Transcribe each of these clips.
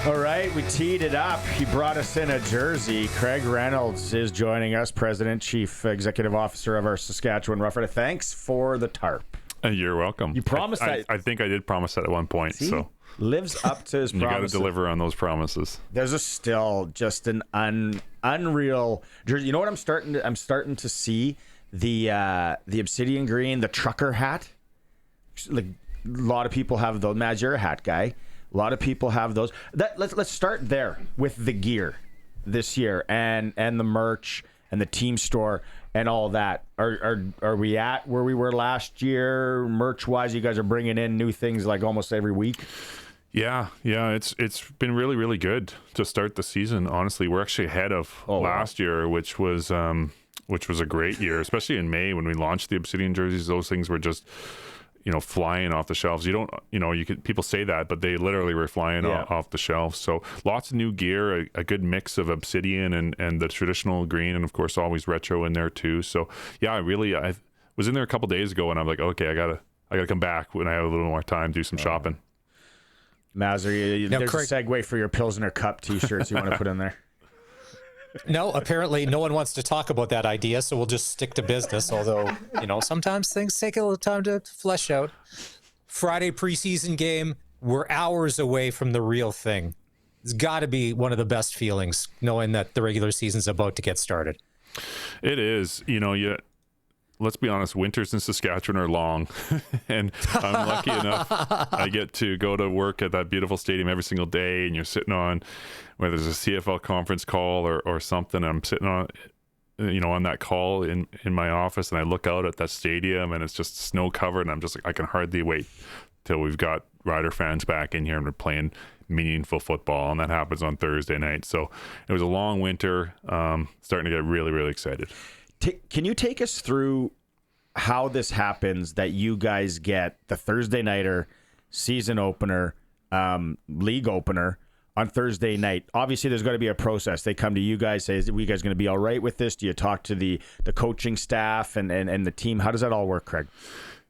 All right, we teed it up. He brought us in a jersey. Craig Reynolds is joining us, President, Chief Executive Officer of our Saskatchewan Roughrider. Thanks for the tarp. You're welcome. You promised that. I think I did promise that at one point. See? So lives up to his you promises. got to deliver on those promises. There's a still just an unreal jersey. You know what I'm starting to see the Obsidian Green, the trucker hat. Like a lot of people have those. Maz, you're a hat guy. A lot of people have those. Let's start there with the gear this year and the merch and the team store and all that. Are we at where we were last year merch wise? You guys are bringing in new things like almost every week. Yeah, it's been really, really good to start the season. Honestly, we're actually ahead of last year, which was a great year, especially in May when we launched the Obsidian jerseys. Those things were just flying off the shelves. People say that, but they literally were flying off the shelves. So lots of new gear, a good mix of Obsidian and the traditional green, and of course always retro in there too. So yeah, I was in there a couple days ago, and I'm like, okay, I gotta come back when I have a little more time, do some shopping. Mazzer, there's a segue for your Pilsner Cup t-shirts you want to put in there. No, apparently no one wants to talk about that idea, so we'll just stick to business. Although, sometimes things take a little time to flesh out. Friday preseason game, we're hours away from the real thing. It's got to be one of the best feelings, knowing that the regular season's about to get started. It is. Let's be honest, winters in Saskatchewan are long, and I'm lucky enough I get to go to work at that beautiful stadium every single day, and you're sitting on, whether there's a CFL conference call or something, I'm sitting on, on that call in my office, and I look out at that stadium, and it's just snow covered, and I'm just like, I can hardly wait till we've got Rider fans back in here and we're playing meaningful football, and that happens on Thursday night. So it was a long winter, starting to get really, really excited. Can you take us through how this happens that you guys get the Thursday nighter, season opener, league opener on Thursday night? Obviously, there's got to be a process. They come to you guys, say, are you guys going to be all right with this? Do you talk to the coaching staff and the team? How does that all work, Craig?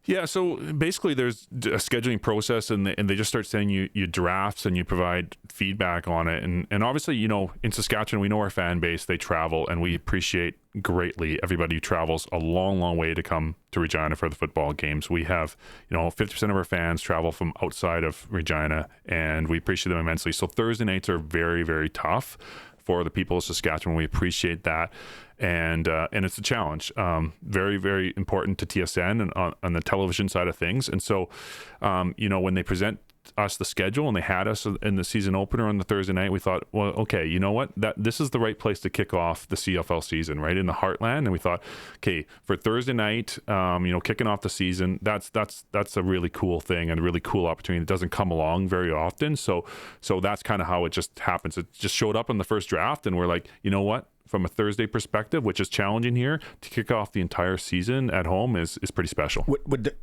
Yeah, so basically there's a scheduling process, and they just start sending you drafts, and you provide feedback on it. And obviously, in Saskatchewan, we know our fan base, they travel, and we appreciate greatly everybody who travels a long, long way to come to Regina for the football games. We have, 50% of our fans travel from outside of Regina, and we appreciate them immensely. So Thursday nights are very, very tough for the people of Saskatchewan. We appreciate that. And it's a challenge. Very, very important to TSN and on the television side of things. And so, when they present us the schedule and they had us in the season opener on the Thursday night, we thought, well, okay, you know what? This is the right place to kick off the CFL season, right in the heartland. And we thought, okay, for Thursday night, kicking off the season, that's a really cool thing and a really cool opportunity that doesn't come along very often. So that's kind of how it just happens. It just showed up in the first draft, and we're like, you know what? From a Thursday perspective, which is challenging here, to kick off the entire season at home is pretty special. Would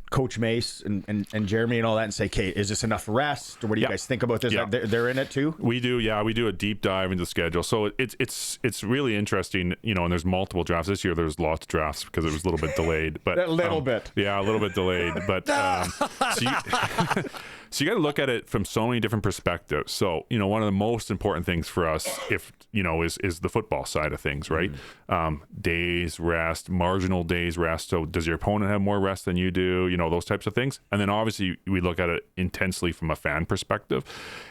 Coach Mace and Jeremy and all that, and say, okay, is this enough rest? Or what do you guys think about this? They're in it too? We do, yeah. We do a deep dive into the schedule. So it's really interesting, and there's multiple drafts. This year there's lots of drafts because it was a little bit delayed. But a little bit. Yeah, a little bit delayed. But so you got to look at it from so many different perspectives. So, one of the most important things for us, is the football side of things, right? Days rest, marginal days rest. So does your opponent have more rest than you do? Those types of things. And then obviously we look at it intensely from a fan perspective.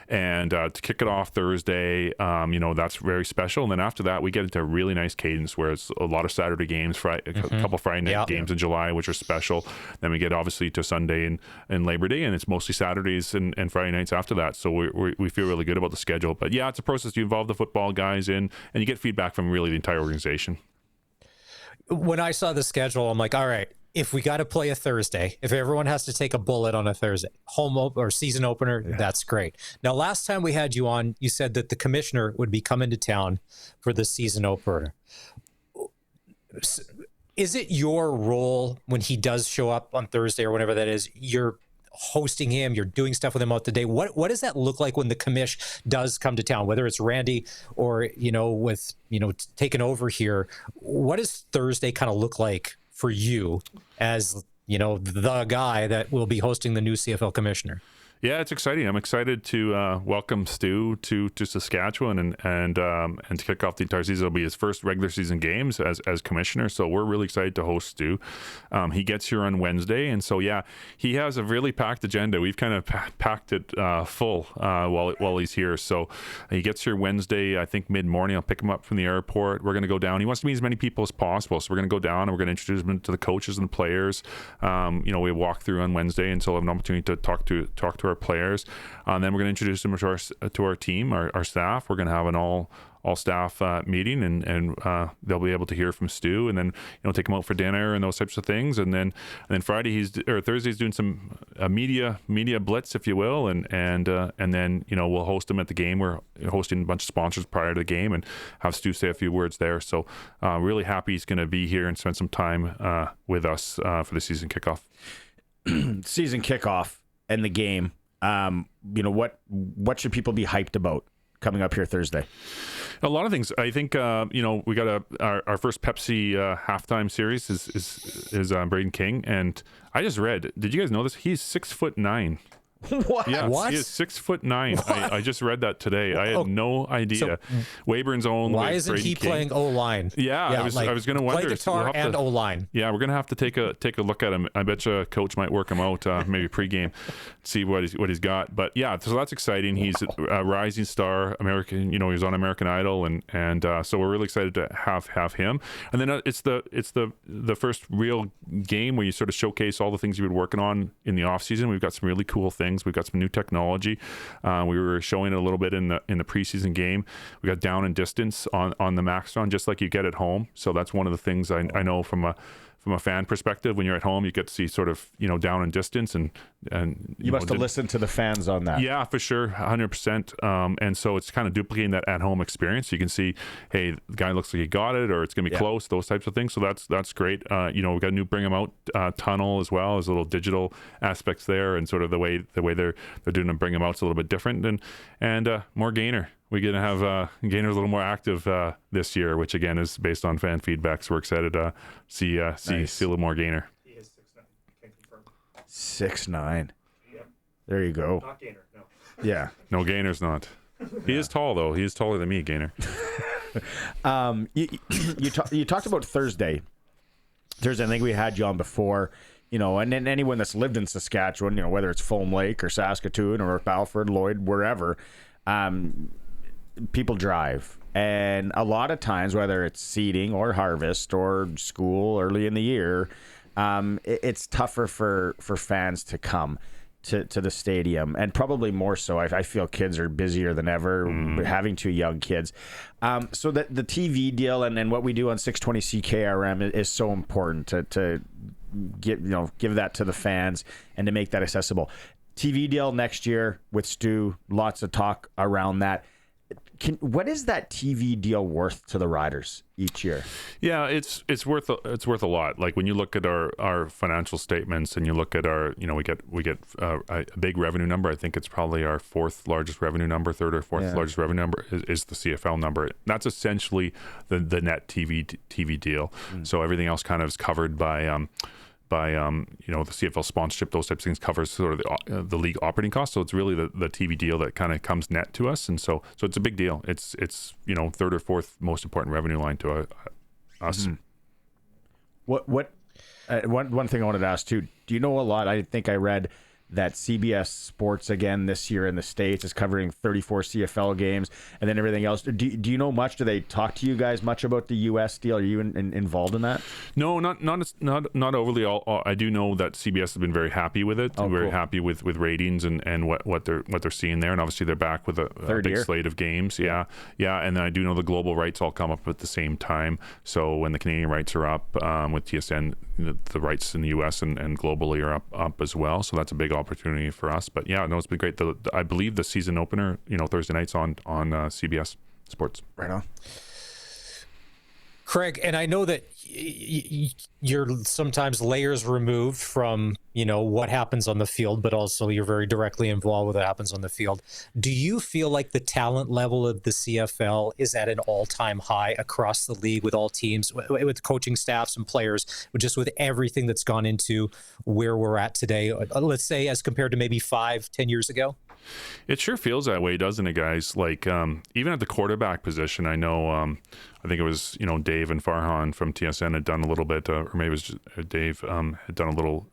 And to kick it off Thursday, that's very special. And then after that, we get into a really nice cadence where it's a lot of Saturday games, a couple Friday night games in July, which are special. Then we get obviously to Sunday and Labor Day, and it's mostly Saturdays and Friday nights after that. So we feel really good about the schedule. But yeah, it's a process. You involve the football guys in, and you get feedback from really the entire organization. When I saw the schedule, I'm like, all right, if we got to play a Thursday, if everyone has to take a bullet on a Thursday, or season opener, that's great. Now, last time we had you on, you said that the commissioner would be coming to town for the season opener. Is it your role when he does show up on Thursday or whenever that is, you're hosting him, you're doing stuff with him out the day? What does that look like when the commish does come to town, whether it's Randy or, with, taking over here? What does Thursday kind of look like for you as, the guy that will be hosting the new CFL commissioner? Yeah, it's exciting. I'm excited to welcome Stu to Saskatchewan and to kick off the entire season. It'll be his first regular season games as commissioner. So we're really excited to host Stu. He gets here on Wednesday, and so yeah, he has a really packed agenda. We've kind of packed it full while he's here. So he gets here Wednesday, I think mid-morning. I'll pick him up from the airport. We're going to go down. He wants to meet as many people as possible. So we're going to go down and we're going to introduce him to the coaches and the players. We walk through on Wednesday, and so we'll have an opportunity to talk to our players. And then we're going to introduce them to our team, our staff. We're going to have an all staff meeting, and they'll be able to hear from Stu, and then take him out for dinner and those types of things. And then Thursday he's doing some media blitz, if you will, and then we'll host him at the game. We're hosting a bunch of sponsors prior to the game and have Stu say a few words there. So really happy he's going to be here and spend some time with us for the season kickoff. Season kickoff and the game. What should people be hyped about coming up here Thursday? A lot of things. I think we got our first Pepsi halftime series is Braden King, and I just read. Did you guys know this? He's 6'9". What? Yeah, What? he is 6'9". I just read that today. I had no idea. So, Weyburns own. why isn't Braden he King. playing O-line? Yeah, I was going to wonder. Play guitar and O-line. Yeah, we're gonna have to take a look at him. I bet you a coach might work him out, maybe pregame, see what he's got. But yeah, so that's exciting. He's a rising star, American. He was on American Idol, and so we're really excited to have him. And then it's the first real game where you sort of showcase all the things you've been working on in the off season. We've got some really cool things. We've got some new technology. We were showing it a little bit in the preseason game. We got down and distance on the Maxtron, just like you get at home. So that's one of the things I know from a fan perspective. When you're at home, you get to see sort of down and distance, and you must have listened to the fans on that. Yeah, for sure, 100%. And so it's kind of duplicating that at home experience. You can see, hey, the guy looks like he got it, or it's gonna be close. Those types of things. So that's great. We got a new Bring 'em Out tunnel as well. There's little digital aspects there, and sort of the way they're doing them Bring 'em Out's a little bit different, and more Gainer. We're going to have Gainer a little more active this year, which again is based on fan feedback. So we're excited to see a little more Gainer. He is 6'9". Can confirm. 6'9". Yeah. There you go. Not Gainer, no. Yeah. No, Gainer's not. He is tall though. He is taller than me, Gainer. You talked about Thursday. I think we had you on before. And then anyone that's lived in Saskatchewan, whether it's Foam Lake or Saskatoon or Balford, Lloyd, wherever. People drive, and a lot of times, whether it's seeding or harvest or school early in the year, it's tougher for fans to come to the stadium, and probably more so. I feel kids are busier than ever, having 2 young kids. So that the TV deal and what we do on 620 CKRM is so important to give that to the fans and to make that accessible. TV deal next year with Stu, lots of talk around that. What is that TV deal worth to the Riders each year? Yeah, it's worth a lot. Like when you look at our financial statements and you look at our, we get a big revenue number. I think it's probably our 4th largest revenue number, 3rd or 4th largest revenue number is the CFL number. That's essentially the net TV deal. So everything else kind of is covered by the CFL sponsorship, those types of things covers sort of the league operating costs. So it's really the TV deal that kind of comes net to us, and so it's a big deal. It's 3rd or 4th most important revenue line to us. One thing I wanted to ask too. Do you know a lot? I think I read that CBS Sports again this year in the States is covering 34 CFL games, and then everything else. Do you know much? Do they talk to you guys much about the US deal? Are you involved in that? No, not overly. I do know that CBS has been very happy with it. Very happy with ratings and what they're seeing there, and obviously they're back with a big slate of games. Yeah, and then I do know the global rights all come up at the same time. So when the Canadian rights are up with TSN, the rights in the US and globally are up as well. So that's a big opportunity for us. But yeah, no, it's been great. I believe the season opener, Thursday nights on CBS Sports. Right on. Craig, and I know that you're sometimes layers removed from, what happens on the field, but also you're very directly involved with what happens on the field. Do you feel like the talent level of the CFL is at an all-time high across the league with all teams, with coaching staffs and players, just with everything that's gone into where we're at today, let's say as compared to maybe 5-10 years ago? It sure feels that way, doesn't it, guys? Like, even at the quarterback position, I know, I think it was, Dave and Farhan from TSN had done a little bit, or maybe it was just Dave had done a little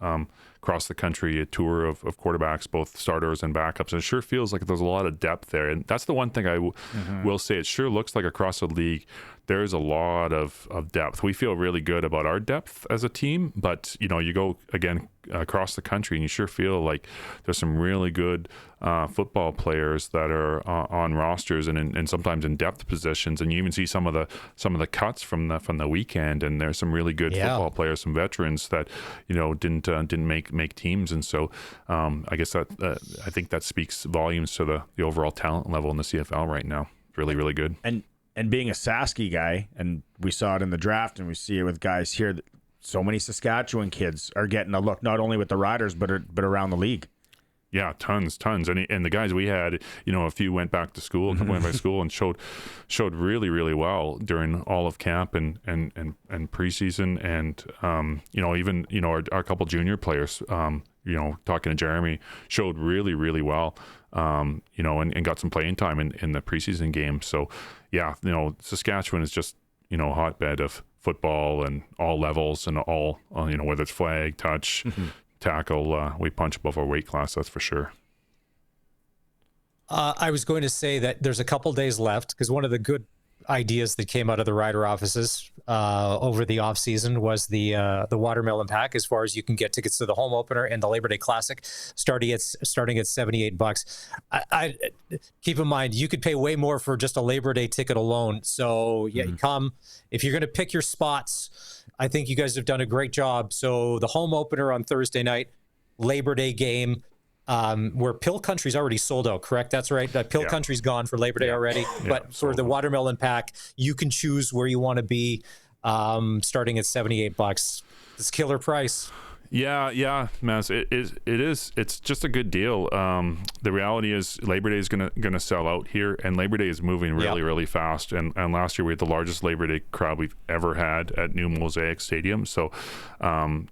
across the country, a tour of quarterbacks, both starters and backups. And it sure feels like there's a lot of depth there. And that's the one thing I will say. It sure looks like across the league, there's a lot of depth. We feel really good about our depth as a team, but you go again across the country and you sure feel like there's some really good football players that are on rosters and sometimes in depth positions, and you even see some of the cuts from the weekend, and there's some really good football players, some veterans that didn't make teams. And so I guess that I think that speaks volumes to the overall talent level in the CFL right now. Really, really good. And being a Sasky guy, and we saw it in the draft, and we see it with guys here, that so many Saskatchewan kids are getting a look, not only with the Riders, but around the league. Yeah, tons. And the guys we had, a few went back to school, a couple went back to school and showed really, really well during all of camp and preseason. And, even, our couple junior players, talking to Jeremy, showed really, really well, and got some playing time in the preseason game. So, yeah, Saskatchewan is just, a hotbed of football and all levels and all, whether it's flag, touch, tackle, we punch above our weight class, that's for sure. I was going to say that there's a couple days left, because one of the good ideas that came out of the rider offices over the off season was the watermelon pack, as far as you can get tickets to the home opener and the Labor Day Classic starting at $78. I keep in mind, you could pay way more for just a Labor Day ticket alone. So come if you're going to pick your spots. I think you guys have done a great job. So the home opener on Thursday night, Labor Day game, where Pill Country's already sold out, correct? That's right. Pill Country's gone for Labor Day already. But for the watermelon pack, you can choose where you want to be, starting at $78. It's killer price. Yeah, Maz. It is. It's just a good deal. The reality is Labor Day is gonna sell out here, and Labor Day is moving really fast. And last year we had the largest Labor Day crowd we've ever had at New Mosaic Stadium. So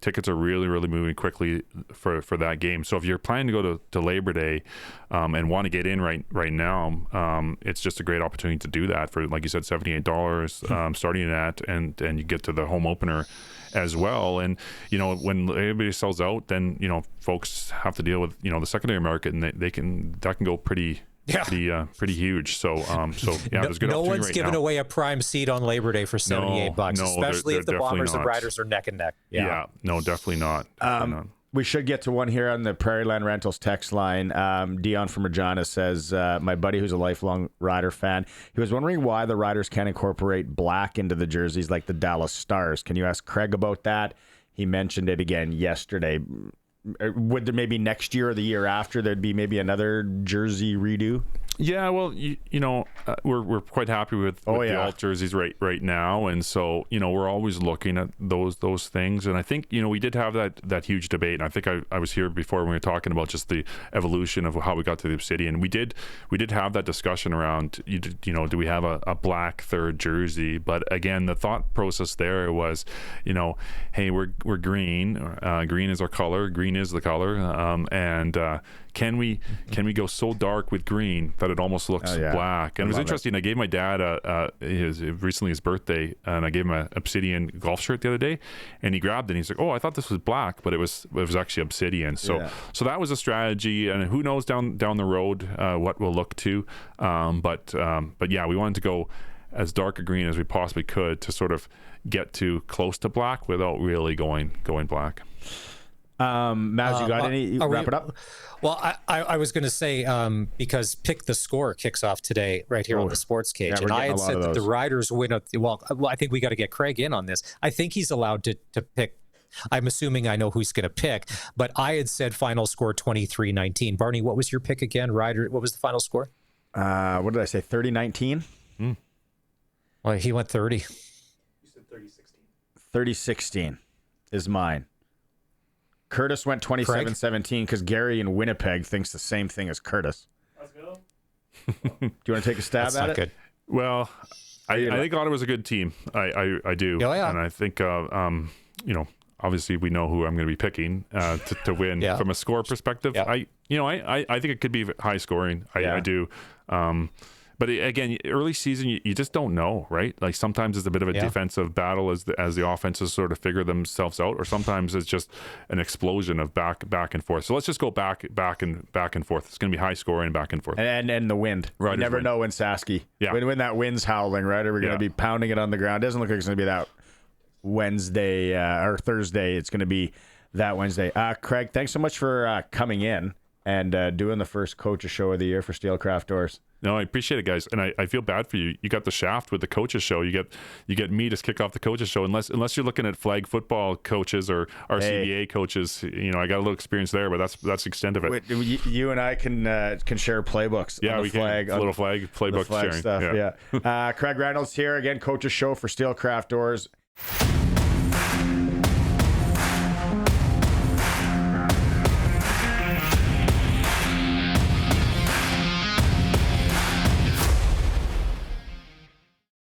tickets are really moving quickly for that game. So if you're planning to go to Labor Day and want to get in right now, it's just a great opportunity to do that for, like you said, $78 starting at, and you get to the home opener as well. And when everybody sells out, then folks have to deal with the secondary market, and that can go pretty huge. So there's good. No one's giving away a prime seat on Labor Day for $78, especially if the Bombers and Riders are neck and neck. Yeah, no, definitely not. We should get to one here on the Prairie Land Rentals text line. Dion from Regina says, my buddy who's a lifelong Rider fan, he was wondering why the Riders can't incorporate black into the jerseys like the Dallas Stars. Can you ask Craig about that? He mentioned it again yesterday. Would there maybe next year or the year after there'd be maybe another jersey redo? Yeah, well, we're quite happy with the alt jerseys right now, and so we're always looking at those things. And I think we did have that huge debate, and I think I was here before when we were talking about just the evolution of how we got to the Obsidian. We did have that discussion around do we have a black third jersey? But again, the thought process there was hey, we're green. Green is our color. Green is the color, and can we go so dark with green that it almost looks black? And it was interesting. I gave my dad recently his birthday, and I gave him an Obsidian golf shirt the other day, and he grabbed it and he's like, "Oh, I thought this was black, but it was actually Obsidian." So that was a strategy, and who knows down the road what we'll look to. But yeah, we wanted to go as dark a green as we possibly could to sort of get to close to black without really going black. Maz, you got any? Wrap it up. Well, I was going to say, because Pick the Score kicks off today right here on the SportsCage, and I had said that the Riders win. Well, I think we got to get Craig in on this. I think he's allowed to pick. I'm assuming I know who he's going to pick, but I had said final score 23-19. Barney, what was your pick again? Ryder, what was the final score? What did I say? 30-19. Well, he went 30. You said 30-16 is mine. Curtis went 27-17 because Gary in Winnipeg thinks the same thing as Curtis. Let's go. Do you want to take a stab That's at not it? good. Well, I think Ottawa's a good team. I do. Oh, yeah. And I think, obviously we know who I'm going to be picking to win Yeah. from a score perspective. Yeah. I think it could be high scoring. Yeah. I do. But again, early season, you just don't know, right? Like sometimes it's a bit of a defensive battle as the offenses sort of figure themselves out, or sometimes it's just an explosion of back and forth. So let's just go back and forth. It's going to be high scoring back and forth. And the wind. Riders You never win. know when Sasky. Yeah. When that wind's howling, right? Are we going to be pounding it on the ground? It doesn't look like it's going to be that Wednesday or Thursday. It's going to be that Wednesday. Craig, thanks so much for coming in and doing the first Coaches Show of the year for Steelcraft Doors. No, I appreciate it, guys, and I feel bad for you. You got the shaft with the Coaches Show. You get me to kick off the Coaches Show, unless you're looking at flag football coaches or RCBA coaches. I got a little experience there, but that's the extent of it. You and I can share playbooks. Yeah, on the we flag, can. A little flag playbook flag sharing. stuff. Yeah. Craig Reynolds here again. Coaches Show for Steelcraft Doors.